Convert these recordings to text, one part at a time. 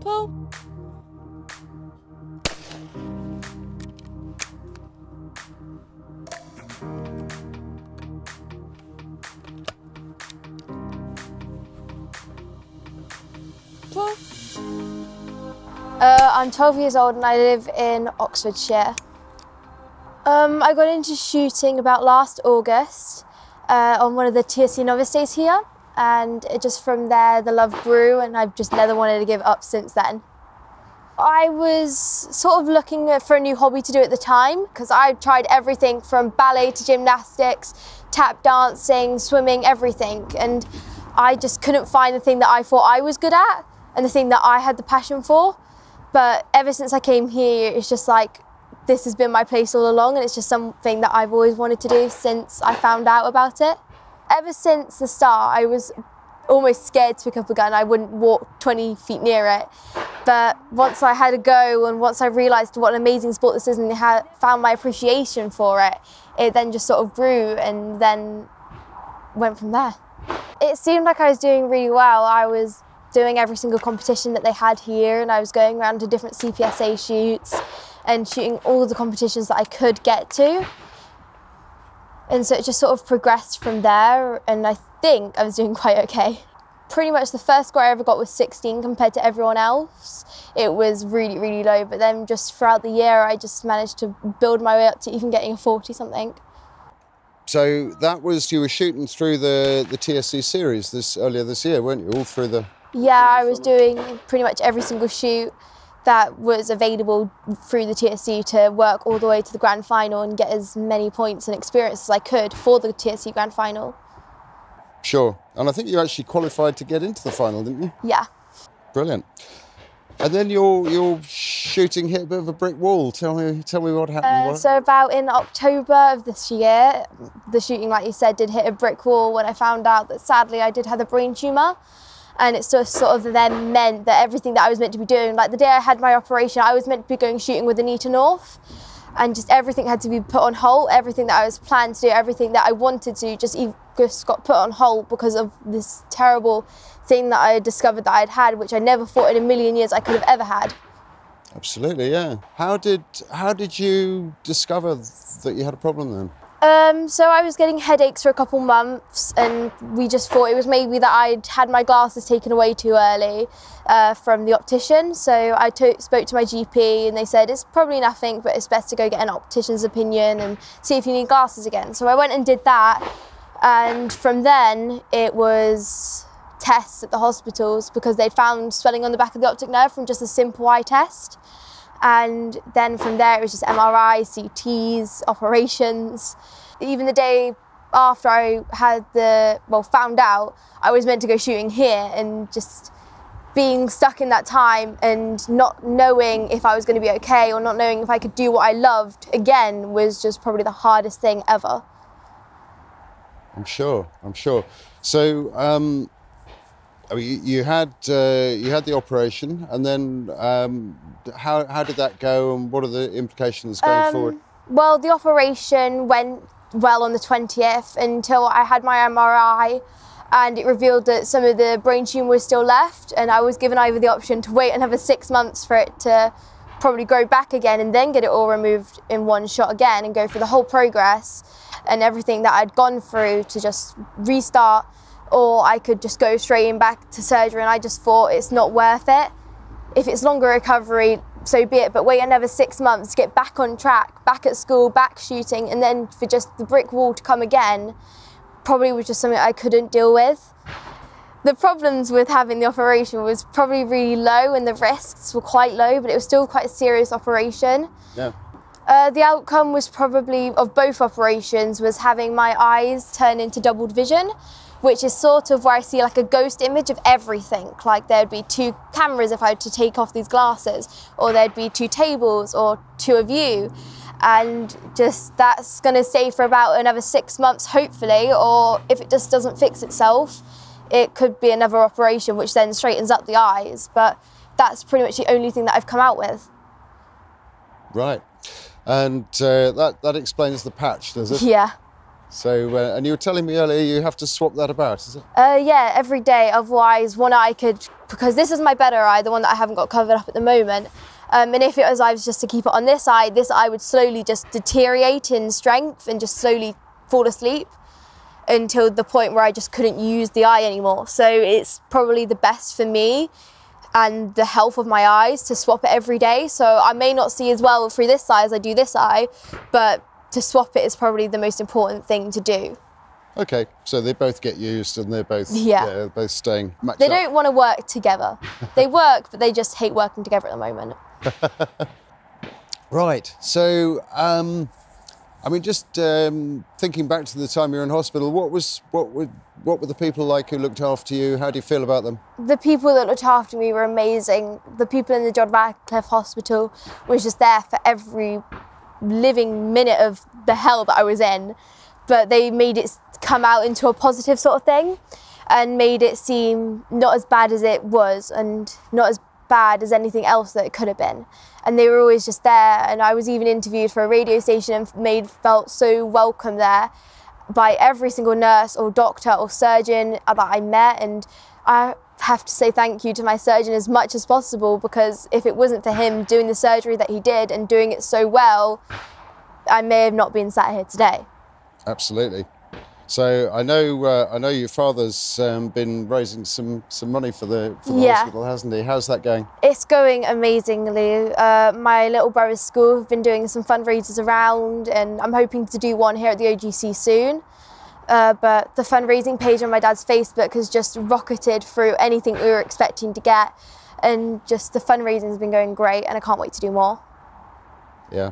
pull. Pull. I'm 12 years old and I live in Oxfordshire. I got into shooting about last August on one of the TSE novice days here, and just from there the love grew and I've just never wanted to give up since then. I was sort of looking for a new hobby to do at the time because I tried everything from ballet to gymnastics, tap dancing, swimming, everything, and I just couldn't find the thing that I thought I was good at and the thing that I had the passion for. But ever since I came here, it's just like, this has been my place all along, and it's just something that I've always wanted to do since I found out about it. Ever since the start, I was almost scared to pick up a gun. I wouldn't walk 20 feet near it. But once I had a go and once I realised what an amazing sport this is and found my appreciation for it, it then just sort of grew and then went from there. It seemed like I was doing really well. I was doing every single competition that they had here, and I was going around to different CPSA shoots and shooting all the competitions that I could get to. And so it just sort of progressed from there, and I think I was doing quite okay. Pretty much the first score I ever got was 16 compared to everyone else. It was really, really low, but then just throughout the year I just managed to build my way up to even getting a 40 something. So that was, you were shooting through the TSE Series earlier this year, weren't you? All through the... Yeah, I was doing pretty much every single shoot that was available through the TSE to work all the way to the grand final and get as many points and experience as I could for the TSE grand final. Sure. And I think you actually qualified to get into the final, didn't you? Yeah. Brilliant. And then your shooting hit a bit of a brick wall. Tell me what happened. So about in October of this year, the shooting, like you said, did hit a brick wall when I found out that sadly I did have a brain tumour. And it sort of then meant that everything that I was meant to be doing, like the day I had my operation, I was meant to be going shooting with Anita North, and just everything had to be put on hold. Everything that I was planned to do, everything that I wanted to, just got put on hold because of this terrible thing that I discovered that I'd had, which I never thought in a million years I could have ever had. Absolutely, yeah. How did you discover that you had a problem then? So I was getting headaches for a couple months, and we just thought it was maybe that I'd had my glasses taken away too early from the optician. So I spoke to my GP and they said it's probably nothing, but it's best to go get an optician's opinion and see if you need glasses again. So I went and did that, and from then it was tests at the hospitals because they'd found swelling on the back of the optic nerve from just a simple eye test. And then from there it was just MRI, CTs, operations. Even the day after I had found out, I was meant to go shooting here, and just being stuck in that time and not knowing if I was going to be okay or not knowing if I could do what I loved again was just probably the hardest thing ever. I'm sure. So you had the operation, and then how did that go, and what are the implications going forward? Well, the operation went well on the 20th until I had my MRI, and it revealed that some of the brain tumour was still left, and I was given either the option to wait another 6 months for it to probably grow back again and then get it all removed in one shot again and go through the whole progress and everything that I'd gone through to just restart, or I could just go straight in back to surgery. And I just thought it's not worth it. If it's longer recovery, so be it, but wait another 6 months to get back on track, back at school, back shooting, and then for just the brick wall to come again probably was just something I couldn't deal with. The problems with having the operation was probably really low and the risks were quite low, but it was still quite a serious operation. Yeah. The outcome was probably, of both operations, was having my eyes turn into doubled vision, which is sort of where I see like a ghost image of everything. Like there'd be 2 cameras if I had to take off these glasses, or there'd be 2 tables or 2 of you. And just that's going to stay for about another 6 months, hopefully, or if it just doesn't fix itself, it could be another operation which then straightens up the eyes. But that's pretty much the only thing that I've come out with. Right. And that explains the patch, does it? Yeah. So, and you were telling me earlier you have to swap that about, is it? Yeah, every day. Otherwise, one eye could, because this is my better eye, the one that I haven't got covered up at the moment. And if I was just to keep it on this eye would slowly just deteriorate in strength and just slowly fall asleep until the point where I just couldn't use the eye anymore. So it's probably the best for me and the health of my eyes to swap it every day. So I may not see as well through this eye as I do this eye, but to swap it is probably the most important thing to do. Okay, so they both get used and they're both both staying matched They up. don't want to work together. They work, but they just hate working together at the moment. Right. So, I mean, just thinking back to the time you were in hospital, what were the people like who looked after you? How do you feel about them? The people that looked after me were amazing. The people in the John Radcliffe Hospital was just there for every living minute of the hell that I was in, but they made it come out into a positive sort of thing and made it seem not as bad as it was and not as bad as anything else that it could have been. And they were always just there, and I was even interviewed for a radio station and felt so welcome there by every single nurse or doctor or surgeon that I met. And I have to say thank you to my surgeon as much as possible, because if it wasn't for him doing the surgery that he did and doing it so well, I may have not been sat here today. Absolutely. So I know your father's been raising some money for the hospital, hasn't he? How's that going? It's going amazingly. My little brother's school have been doing some fundraisers around, and I'm hoping to do one here at the OGC soon. But the fundraising page on my dad's Facebook has just rocketed through anything we were expecting to get, and just the fundraising has been going great, and I can't wait to do more. Yeah.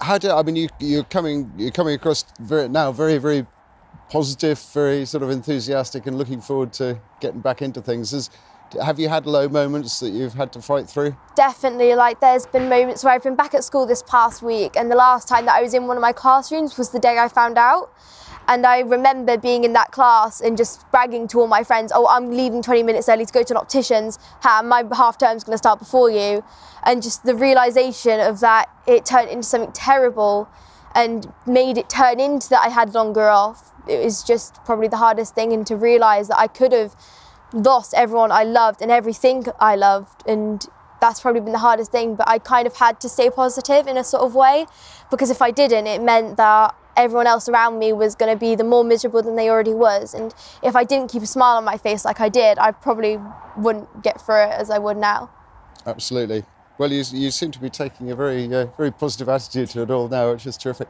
I mean, you're coming across very positive, very sort of enthusiastic, and looking forward to getting back into things. Have you had low moments that you've had to fight through? Definitely. Like, there's been moments where I've been back at school this past week, and the last time that I was in one of my classrooms was the day I found out. And I remember being in that class and just bragging to all my friends, oh, I'm leaving 20 minutes early to go to an optician's, my half term's going to start before you. And just the realisation of that, it turned into something terrible and made it turn into that I had longer off. It was just probably the hardest thing, and to realise that I could have lost everyone I loved and everything I loved, and that's probably been the hardest thing. But I kind of had to stay positive in a sort of way, because if I didn't, it meant that everyone else around me was going to be the more miserable than they already was. And if I didn't keep a smile on my face like I did, I probably wouldn't get through it as I would now. Absolutely. Well, you seem to be taking a very positive attitude to it all now, which is terrific.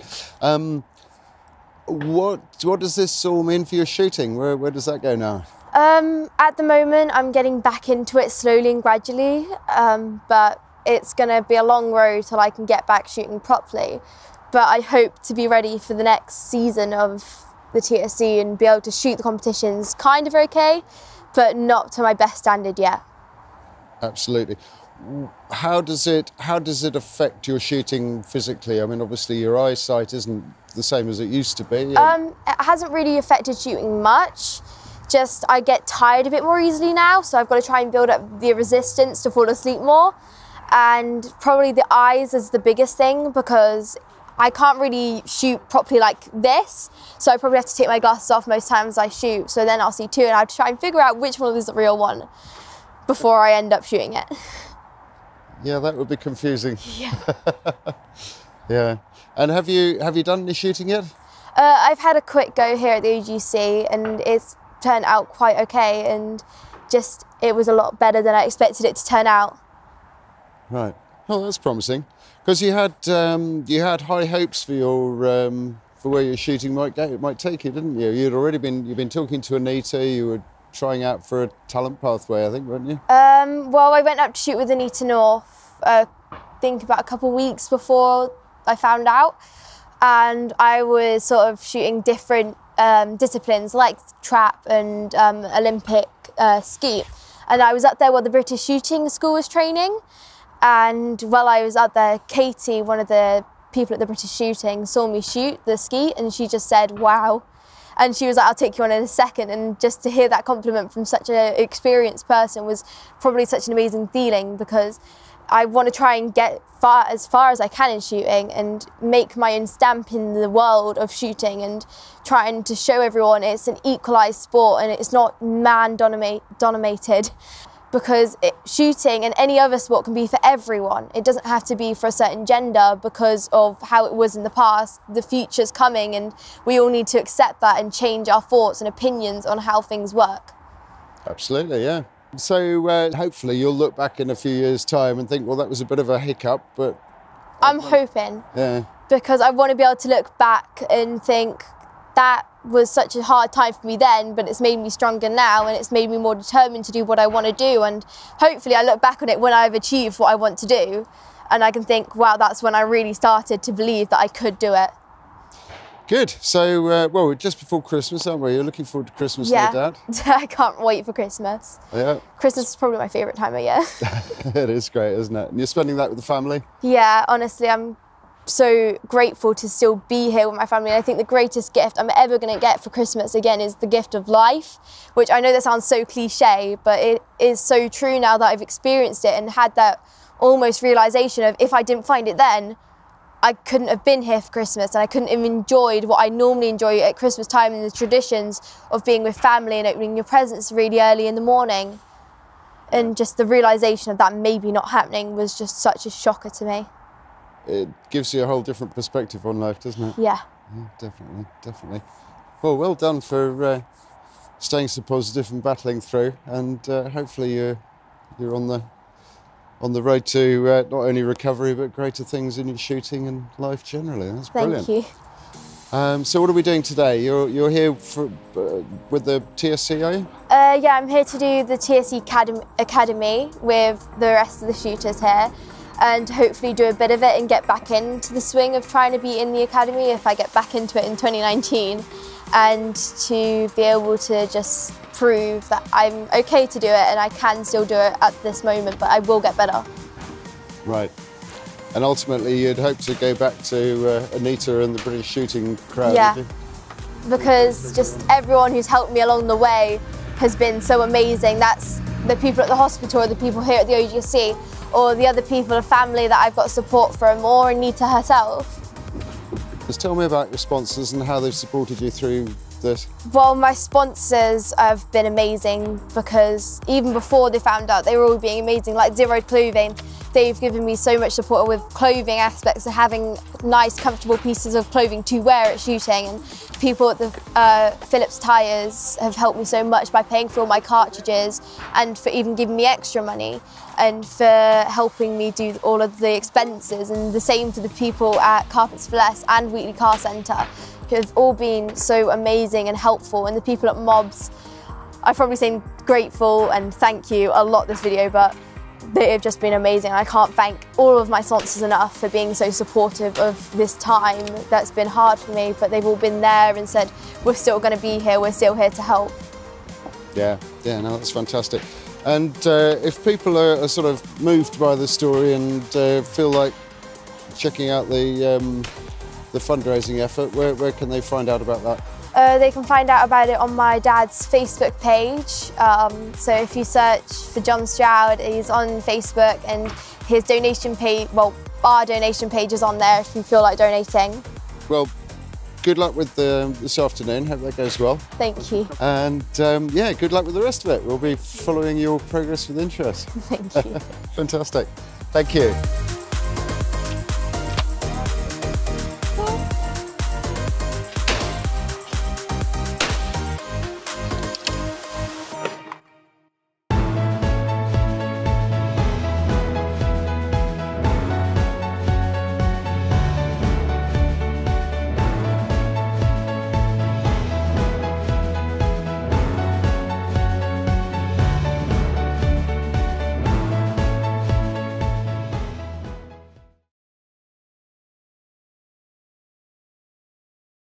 What does this all mean for your shooting? Where does that go now? At the moment, I'm getting back into it slowly and gradually, but it's going to be a long road till I can get back shooting properly. But I hope to be ready for the next season of the TSE and be able to shoot the competitions kind of okay, but not to my best standard yet. Absolutely. How does it affect your shooting physically? I mean, obviously your eyesight isn't the same as it used to be. It hasn't really affected shooting much. Just I get tired a bit more easily now, so I've got to try and build up the resistance to fall asleep more. And probably the eyes is the biggest thing, because I can't really shoot properly like this, so I probably have to take my glasses off most times I shoot, so then I'll see two, and I have to try and figure out which one is the real one before I end up shooting it. Yeah, that would be confusing. Yeah. Yeah. And have you done any shooting yet? I've had a quick go here at the OGC, and it's turned out quite okay, and just it was a lot better than I expected it to turn out. Right. Oh, that's promising. Because you had high hopes for your for where your shooting might take you, didn't you? You've been talking to Anita. You were trying out for a talent pathway, I think, weren't you? Well, I went up to shoot with Anita North, I think about a couple of weeks before I found out, and I was sort of shooting different disciplines like trap and Olympic ski, and I was up there while the British Shooting School was training. And while I was out there, Katie, one of the people at the British Shooting, saw me shoot the ski, and she just said, wow. And she was like, I'll take you on in a second. And just to hear that compliment from such an experienced person was probably such an amazing feeling, because I want to try and get as far as I can in shooting and make my own stamp in the world of shooting, and trying to show everyone it's an equalised sport and it's not man dominated, because shooting and any other sport can be for everyone. It doesn't have to be for a certain gender because of how it was in the past. The future's coming and we all need to accept that and change our thoughts and opinions on how things work. Absolutely, yeah. So hopefully you'll look back in a few years' time and think, well, that was a bit of a hiccup, but... I'm hoping. Yeah. Because I want to be able to look back and think that was such a hard time for me then, but it's made me stronger now and it's made me more determined to do what I want to do. And hopefully I look back on it when I've achieved what I want to do and I can think, wow, that's when I really started to believe that I could do it. Good. So, well, we're just before Christmas, aren't we? You're looking forward to Christmas, yeah. no doubt? I can't wait for Christmas. Yeah. Christmas is probably my favourite time of year. It is great, isn't it? And you're spending that with the family? Yeah, honestly, I'm so grateful to still be here with my family. I think the greatest gift I'm ever going to get for Christmas, again, is the gift of life, which I know that sounds so cliche, but it is so true now that I've experienced it and had that almost realisation of if I didn't find it then, I couldn't have been here for Christmas and I couldn't have enjoyed what I normally enjoy at Christmas time and the traditions of being with family and opening your presents really early in the morning. And just the realisation of that maybe not happening was just such a shocker to me. It gives you a whole different perspective on life, doesn't it? Yeah. Yeah, definitely, definitely. Well, well done for staying so positive and battling through, and hopefully you're on the road to not only recovery but greater things in your shooting and life generally. That's brilliant. Thank you. So what are we doing today? You're here with the TSE, are you? Yeah, I'm here to do the TSE Academy with the rest of the shooters here, and hopefully do a bit of it and get back into the swing of trying to be in the academy if I get back into it in 2019, and to be able to just prove that I'm okay to do it and I can still do it at this moment, but I will get better. Right. And ultimately you'd hope to go back to Anita and the British shooting crowd, yeah, would you? Because just everyone who's helped me along the way has been so amazing. That's the people at the hospital, or the people here at the OGSC, or the other people, of family that I've got support from, or Anita herself. Just tell me about your sponsors and how they've supported you through this. Well, my sponsors have been amazing, because even before they found out, they were all being amazing, like Zero Clothing. They've given me so much support with clothing aspects of having nice, comfortable pieces of clothing to wear at shooting. And people at the Phillips Tyres have helped me so much by paying for all my cartridges, and for even giving me extra money, and for helping me do all of the expenses. And the same for the people at Carpets for Less and Wheatley Car Centre, who have all been so amazing and helpful. And the people at Mobs, I've probably saying grateful and thank you a lot this video, but they have just been amazing. I can't thank all of my sponsors enough for being so supportive of this time that's been hard for me, but they've all been there and said, we're still going to be here, we're still here to help. Yeah, no, that's fantastic. And if people are sort of moved by the story and feel like checking out the fundraising effort, where can they find out about that? They can find out about it on my dad's Facebook page. So if you search for John Stroud, he's on Facebook, and his donation page, well, our donation page is on there if you feel like donating. Well, good luck with this afternoon. Hope that goes well. Thank you. And yeah, good luck with the rest of it. We'll be following your progress with interest. Thank you. Fantastic. Thank you.